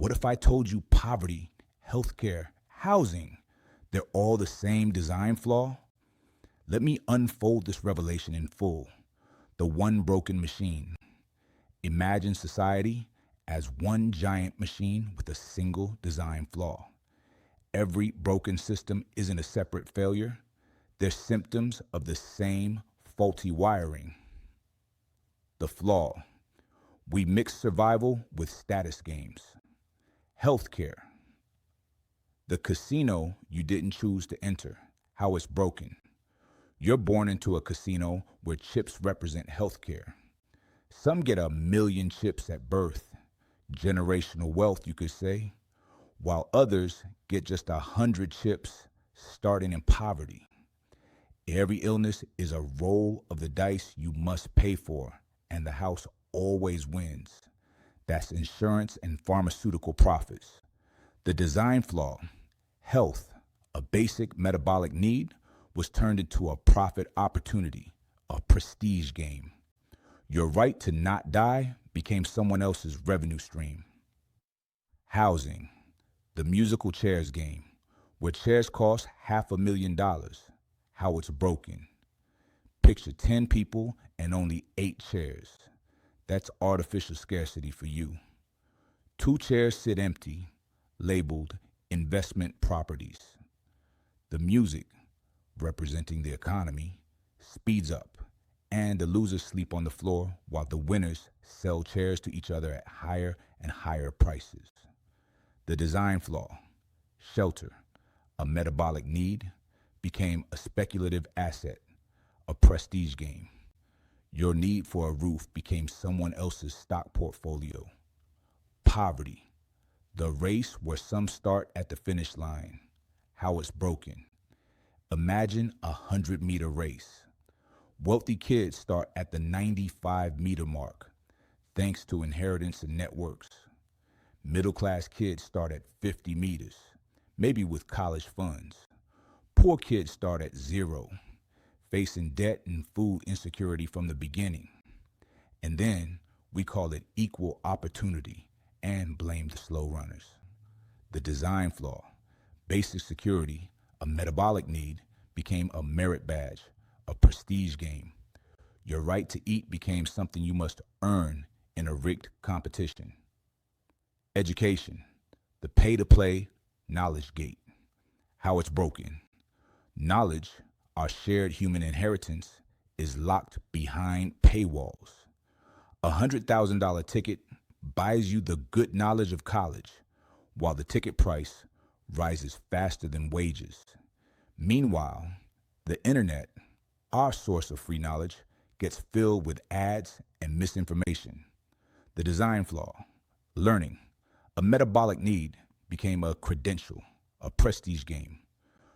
What if I told you poverty, healthcare, housing, they're all the same design flaw? Let me unfold this revelation in full. The one broken machine. Imagine society as one giant machine with a single design flaw. Every broken system isn't a separate failure. They're symptoms of the same faulty wiring. The flaw. We mix survival with status games. Healthcare. The casino you didn't choose to enter. How it's broken. You're born into a casino where chips represent healthcare. Some get 1,000,000 chips at birth, generational wealth, you could say, while others get just 100 chips starting in poverty. Every illness is a roll of the dice you must pay for, and the house always wins. That's insurance and pharmaceutical profits. The design flaw, health, a basic metabolic need, was turned into a profit opportunity, a prestige game. Your right to not die became someone else's revenue stream. Housing, the musical chairs game, where chairs cost $500,000, how it's broken. Picture 10 people and only 8 chairs. That's artificial scarcity for you. 2 chairs sit empty, labeled investment properties. The music, representing the economy, speeds up, and the losers sleep on the floor while the winners sell chairs to each other at higher and higher prices. The design flaw, shelter, a metabolic need, became a speculative asset, a prestige game. Your need for a roof became someone else's stock portfolio. Poverty, the race where some start at the finish line, how it's broken. Imagine a 100-meter race. Wealthy kids start at the 95-meter mark, thanks to inheritance and networks. Middle-class kids start at 50 meters, maybe with college funds. Poor kids start at 0, facing debt and food insecurity from the beginning. And then we call it equal opportunity and blame the slow runners. The design flaw, basic security, a metabolic need, became a merit badge, a prestige game. Your right to eat became something you must earn in a rigged competition. Education, the pay-to-play knowledge gate, how it's broken. Knowledge, our shared human inheritance, is locked behind paywalls. A $100,000 ticket buys you the good knowledge of college, while the ticket price rises faster than wages. Meanwhile, the internet, our source of free knowledge, gets filled with ads and misinformation. The design flaw, learning, a metabolic need, became a credential, a prestige game.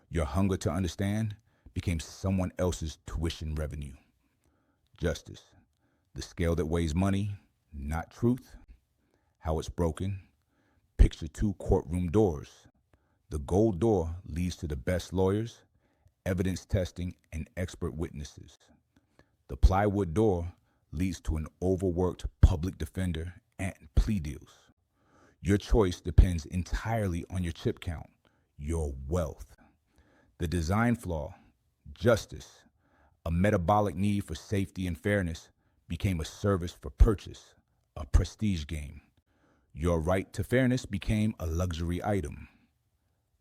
Your hunger to understand became someone else's tuition revenue. Justice, the scale that weighs money, not truth, how it's broken. Picture 2 courtroom doors. The gold door leads to the best lawyers, evidence testing, and expert witnesses. The plywood door leads to an overworked public defender and plea deals. Your choice depends entirely on your chip count, your wealth. The design flaw, justice, a metabolic need for safety and fairness, became a service for purchase, a prestige game. Your right to fairness became a luxury item.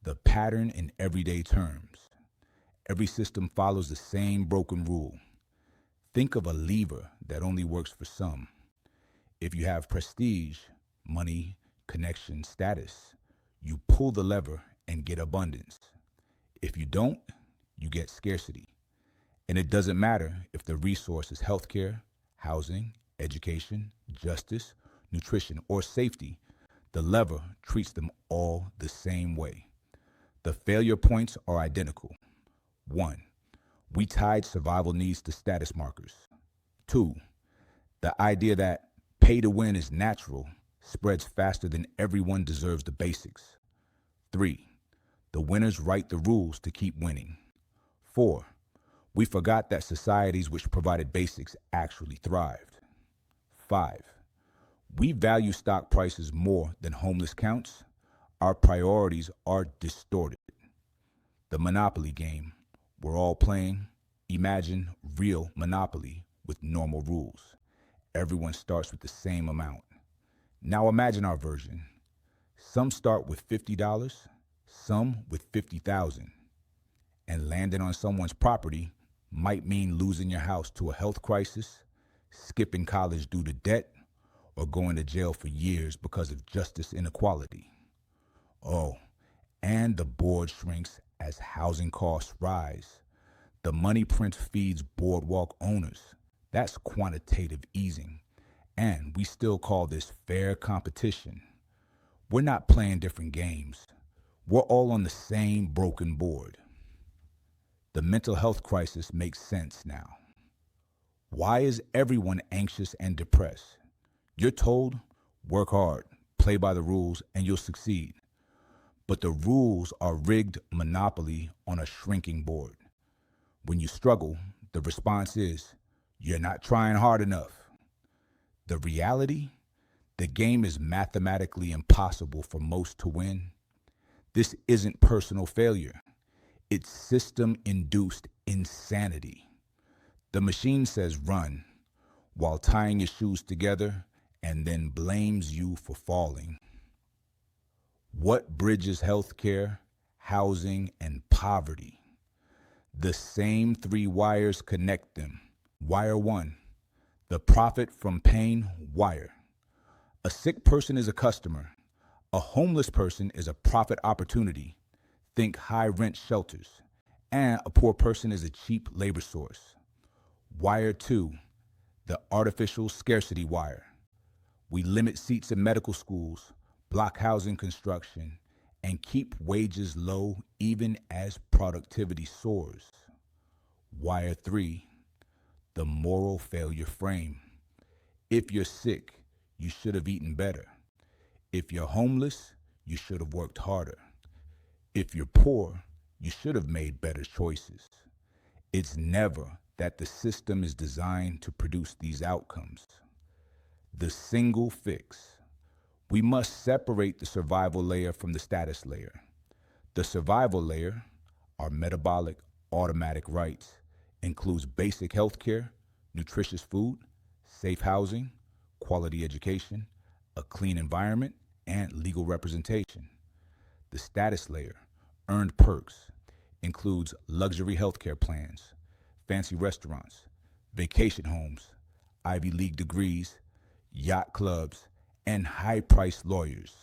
The pattern in everyday terms. Every system follows the same broken rule. Think of a lever that only works for some. If you have prestige, money, connection, status, you pull the lever and get abundance. If you don't, you get scarcity. And it doesn't matter if the resource is healthcare, housing, education, justice, nutrition, or safety. The lever treats them all the same way. The failure points are identical. 1. We tied survival needs to status markers. 2. The idea that pay to win is natural spreads faster than everyone deserves the basics. 3. The winners write the rules to keep winning. 4. We forgot that societies which provided basics actually thrived. 5. We value stock prices more than homeless counts. Our priorities are distorted. The Monopoly game we're all playing. Imagine real Monopoly with normal rules. Everyone starts with the same amount. Now imagine our version. Some start with $50, some with 50,000. And landing on someone's property might mean losing your house to a health crisis, skipping college due to debt, or going to jail for years because of justice inequality. Oh, and the board shrinks as housing costs rise. The money print feeds boardwalk owners. That's quantitative easing. And we still call this fair competition. We're not playing different games. We're all on the same broken board. The mental health crisis makes sense now. Why is everyone anxious and depressed? You're told, work hard, play by the rules, and you'll succeed. But the rules are rigged monopoly on a shrinking board. When you struggle, the response is, you're not trying hard enough. The reality, the game is mathematically impossible for most to win. This isn't personal failure. It's system-induced insanity. The machine says run, while tying your shoes together, and then blames you for falling. What bridges healthcare, housing, and poverty? The same three wires connect them. Wire one, the profit from pain wire. A sick person is a customer. A homeless person is a profit opportunity. Think high rent shelters. And a poor person is a cheap labor source. Wire two, the artificial scarcity wire. We limit seats in medical schools, block housing construction, and keep wages low even as productivity soars. Wire three, the moral failure frame. If you're sick, you should have eaten better. If you're homeless, you should have worked harder. If you're poor, you should have made better choices. It's never that the system is designed to produce these outcomes. The single fix. We must separate the survival layer from the status layer. The survival layer, our metabolic, automatic rights, includes basic health care, nutritious food, safe housing, quality education, a clean environment, and legal representation. The status layer, earned perks, includes luxury healthcare plans, fancy restaurants, vacation homes, Ivy League degrees, yacht clubs, and high-priced lawyers.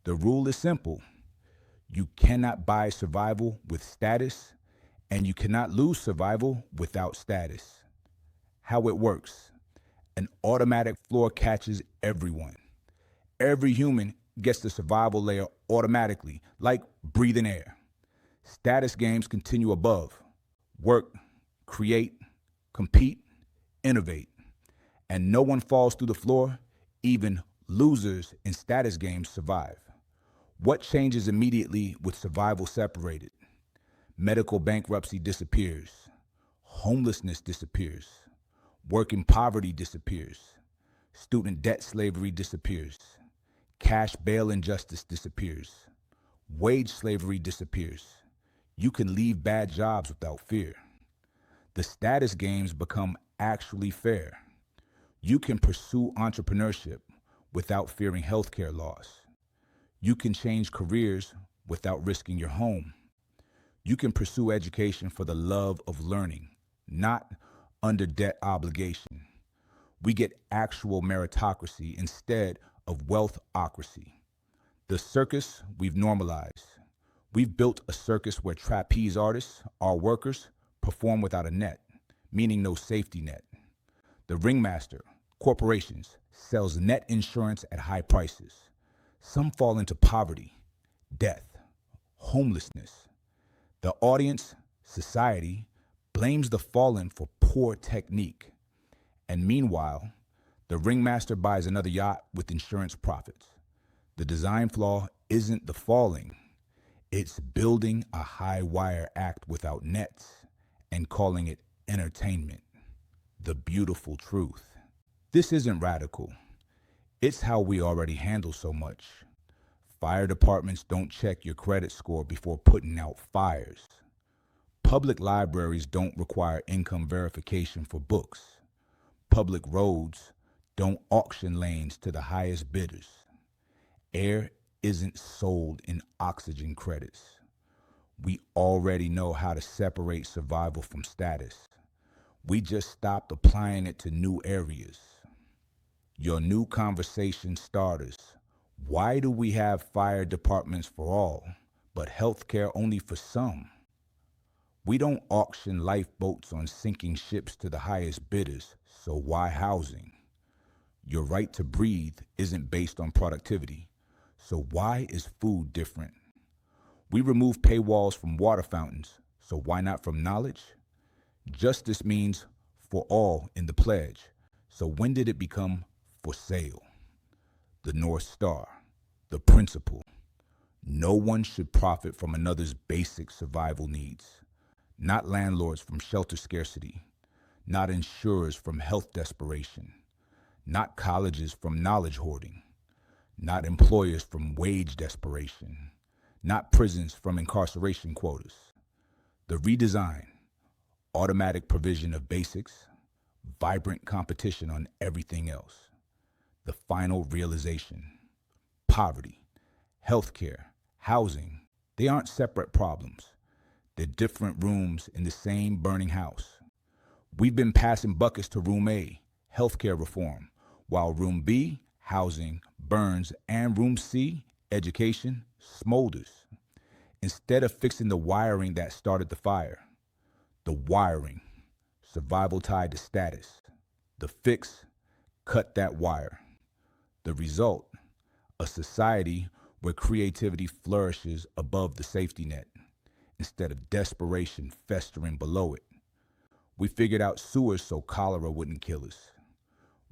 The rule is simple. You cannot buy survival with status, and you cannot lose survival without status. How it works. An automatic floor catches everyone. Every human gets the survival layer automatically, like breathing air. Status games continue above. Work, create, compete, innovate. And no one falls through the floor. Even losers in status games survive. What changes immediately with survival separated? Medical bankruptcy disappears. Homelessness disappears. Working poverty disappears. Student debt slavery disappears. Cash bail injustice disappears. Wage slavery disappears. You can leave bad jobs without fear. The status games become actually fair. You can pursue entrepreneurship without fearing healthcare loss. You can change careers without risking your home. You can pursue education for the love of learning, not under debt obligation. We get actual meritocracy instead of wealthocracy. The circus we've normalized. We've built a circus where trapeze artists, our workers, perform without a net, meaning no safety net. The ringmaster, corporations, sells net insurance at high prices. Some fall into poverty, death, homelessness. The audience, society, blames the fallen for poor technique. And meanwhile, the ringmaster buys another yacht with insurance profits. The design flaw isn't the falling. It's building a high wire act without nets and calling it entertainment. The beautiful truth. This isn't radical. It's how we already handle so much. Fire departments don't check your credit score before putting out fires. Public libraries don't require income verification for books. Public roads don't auction lanes to the highest bidders. Air isn't sold in oxygen credits. We already know how to separate survival from status. We just stopped applying it to new areas. Your new conversation starters. Why do we have fire departments for all, but healthcare only for some? We don't auction lifeboats on sinking ships to the highest bidders, so why housing? Your right to breathe isn't based on productivity, so why is food different? We remove paywalls from water fountains, so why not from knowledge? Justice means for all in the pledge, so when did it become for sale? The North Star, the principle. No one should profit from another's basic survival needs. Not landlords from shelter scarcity, not insurers from health desperation, not colleges from knowledge hoarding, not employers from wage desperation, not prisons from incarceration quotas. The redesign, automatic provision of basics, vibrant competition on everything else. The final realization, poverty, healthcare, housing, they aren't separate problems. They're different rooms in the same burning house. We've been passing buckets to Room A, healthcare reform, while Room B, housing, burns, and Room C, education, smolders. Instead of fixing the wiring that started the fire, the wiring, survival tied to status. The fix, cut that wire. The result, a society where creativity flourishes above the safety net, instead of desperation festering below it. We figured out sewers so cholera wouldn't kill us.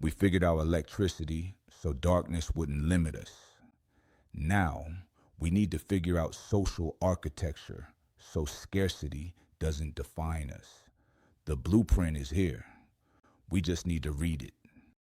We figured out electricity so darkness wouldn't limit us. Now, we need to figure out social architecture so scarcity doesn't define us. The blueprint is here. We just need to read it.